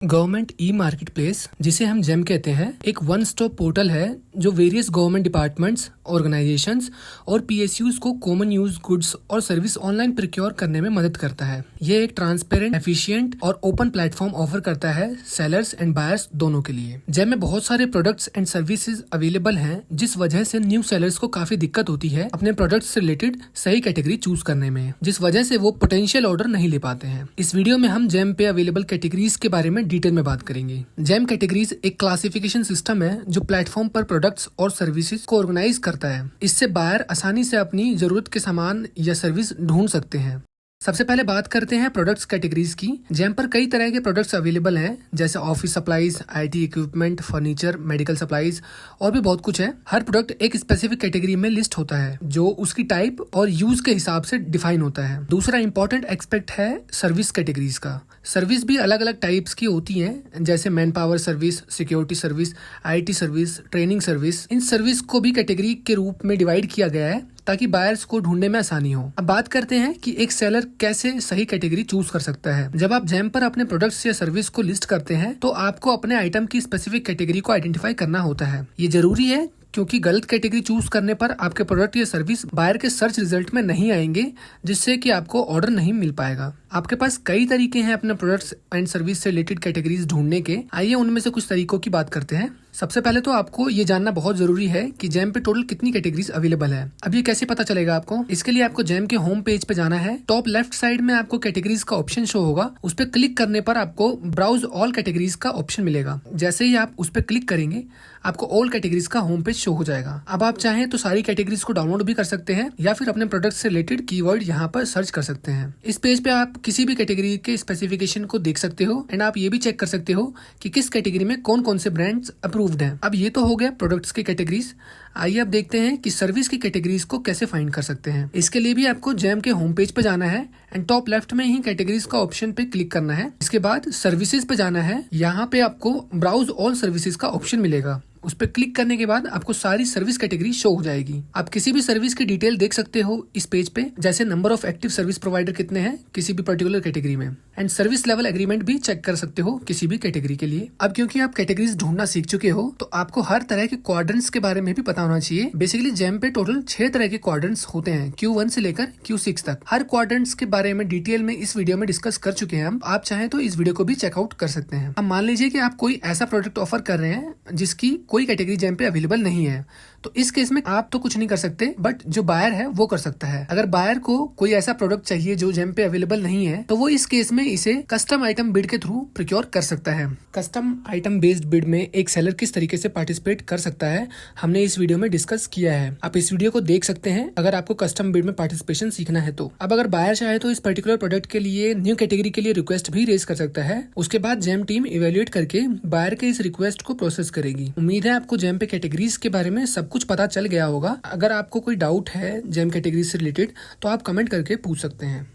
Government e market place, जिसे हम GeM कहते हैं, एक वन स्टॉप पोर्टल है जो वेरियस गवर्नमेंट डिपार्टमेंट्स, ऑर्गेनाइजेशंस और पीएसयूज को कॉमन यूज गुड्स और सर्विस ऑनलाइन प्रोक्योर करने में मदद करता है। ये एक ट्रांसपेरेंट, एफिशिएंट और ओपन प्लेटफॉर्म ऑफर करता है सेलर्स एंड बायर्स दोनों के लिए। जेम में बहुत सारे प्रोडक्ट्स एंड सर्विसेज अवेलेबल हैं, जिस वजह से न्यू सेलर्स को काफी दिक्कत होती है अपने प्रोडक्ट्स से रिलेटेड सही कैटेगरी चूज करने में, जिस वजह से वो पोटेंशियल ऑर्डर नहीं ले पाते हैं। इस वीडियो में हम जेम पे अवेलेबल कैटेगरीज के बारे में डिटेल में बात करेंगे। जेम कैटेगरीज एक क्लासिफिकेशन सिस्टम है जो प्लेटफॉर्म पर प्रोडक्ट्स और सर्विसेज को ऑर्गेनाइज करता है। इससे बायर आसानी से अपनी जरूरत के सामान या सर्विस ढूंढ सकते हैं। सबसे पहले बात करते हैं प्रोडक्ट्स कैटेगरीज की। जेम पर कई तरह के प्रोडक्ट्स अवेलेबल हैं, जैसे office supplies, IT equipment, furniture, medical supplies और भी बहुत कुछ है। हर प्रोडक्ट एक स्पेसिफिक कैटेगरी में लिस्ट होता है जो उसकी टाइप और यूज के हिसाब से डिफाइन होता है। दूसरा इंपॉर्टेंट एक्सपेक्ट है सर्विस कैटेगरीज का। सर्विस भी अलग अलग टाइप्स की होती हैं, जैसे man power service, security service, IT service, training service. In service को भी कैटेगरी के रूप में डिवाइड किया गया है ताकि बायर्स को ढूंढने में आसानी हो। अब बात करते हैं कि एक सेलर कैसे सही कैटेगरी चूज कर सकता है। जब आप जेम पर अपने प्रोडक्ट्स या सर्विस को लिस्ट करते हैं तो आपको अपने आइटम की स्पेसिफिक कैटेगरी को आइडेंटिफाई करना होता है। ये जरूरी है क्योंकि गलत कैटेगरी चूज करने पर आपके प्रोडक्ट या सर्विस बायर के सर्च रिजल्ट में नहीं आएंगे, जिससे कि आपको ऑर्डर नहीं मिल पाएगा। आपके पास कई तरीके हैं अपने प्रोडक्ट्स एंड सर्विस से रिलेटेड कैटेगरीज ढूंढने के। आइए उनमें से कुछ तरीकों की बात करते हैं। सबसे पहले तो आपको ये जानना बहुत जरूरी है कि जेम पे टोटल कितनी कैटेगरीज अवेलेबल है। अब ये कैसे पता चलेगा आपको? इसके लिए आपको जेम के होम पेज पे जाना है। टॉप लेफ्ट साइड में आपको कैटेगरीज का ऑप्शन शो होगा। उस पर क्लिक करने पर आपको ब्राउज ऑल कैटेगरीज का ऑप्शन मिलेगा। जैसे ही आप उस पर क्लिक करेंगे आपको ऑल कैटेगरीज का होम पेज शो हो जाएगा। अब आप चाहें तो सारी कैटेगरीज को डाउनलोड भी कर सकते हैं या फिर अपने प्रोडक्ट से रिलेटेड कीवर्ड यहाँ पर सर्च कर सकते हैं। इस पेज पे आप किसी भी कैटेगरी के स्पेसिफिकेशन को देख सकते हो एंड आप ये भी चेक कर सकते हो कि किस कैटेगरी में कौन कौन से ब्रांड्स अप्रूव्ड हैं। अब ये तो हो गया प्रोडक्ट्स की कैटेगरीज। आइए अब देखते हैं कि सर्विस की कैटेगरीज को कैसे फाइंड कर सकते हैं। इसके लिए भी आपको जेम के होम पेज पे जाना है एंड टॉप लेफ्ट में ही कैटेगरीज का ऑप्शन पे क्लिक करना है। इसके बाद सर्विसेज पे जाना है। यहाँ पे आपको ब्राउज ऑल सर्विसेज का ऑप्शन मिलेगा। उस पर क्लिक करने के बाद आपको सारी सर्विस कैटेगरी शो हो जाएगी। आप किसी भी सर्विस की डिटेल देख सकते हो इस पेज पे, जैसे number of active service provider कितने हैं किसी भी पर्टिकुलर कैटेगरी में, एंड सर्विस लेवल एग्रीमेंट भी चेक कर सकते हो किसी भी कैटेगरी के लिए। अब क्योंकि आप कैटेगरीज ढूंढना सीख चुके हो तो आपको हर तरह के क्वाड्रेंट्स के बारे में भी पता होना चाहिए। बेसिकली जेम पे टोटल 6 तरह के क्वाड्रेंट्स होते हैं, Q1 से लेकर Q6 तक। हर क्वाड्रेंट्स के बारे में डिटेल में इस वीडियो में डिस्कस कर चुके हैं हम। आप चाहें तो इस वीडियो को भी चेकआउट कर सकते हैं। अब मान लीजिए कि आप कोई ऐसा प्रोडक्ट ऑफर कर रहे हैं जिसकी कोई कैटेगरी जेम पे अवेलेबल नहीं है, तो इस केस में आप तो कुछ नहीं कर सकते, बट जो बायर है वो कर सकता है। अगर बायर को कोई ऐसा प्रोडक्ट चाहिए जो जेम पे अवेलेबल नहीं है तो वो इस केस में इसे कस्टम आइटम बिड के थ्रू प्रोक्योर कर सकता है। कस्टम आइटम बेस्ड बिड में एक सेलर किस तरीके से पार्टिसिपेट कर सकता है हमने इस वीडियो में डिस्कस किया है। आप इस वीडियो को देख सकते हैं अगर आपको कस्टम बिड में पार्टिसिपेशन सीखना है तो। अब अगर बायर चाहे तो इस पर्टिकुलर प्रोडक्ट के लिए न्यू कैटेगरी के लिए रिक्वेस्ट भी रेज कर सकता है। उसके बाद जेम टीम इवेल्युएट करके बायर के इस रिक्वेस्ट को प्रोसेस करेगी। उम्मीद है आपको जेम पे कैटेगरीज के बारे में सब कुछ पता चल गया होगा। अगर आपको कोई डाउट है जेम कैटेगरी से रिलेटेड तो आप कमेंट करके पूछ सकते हैं।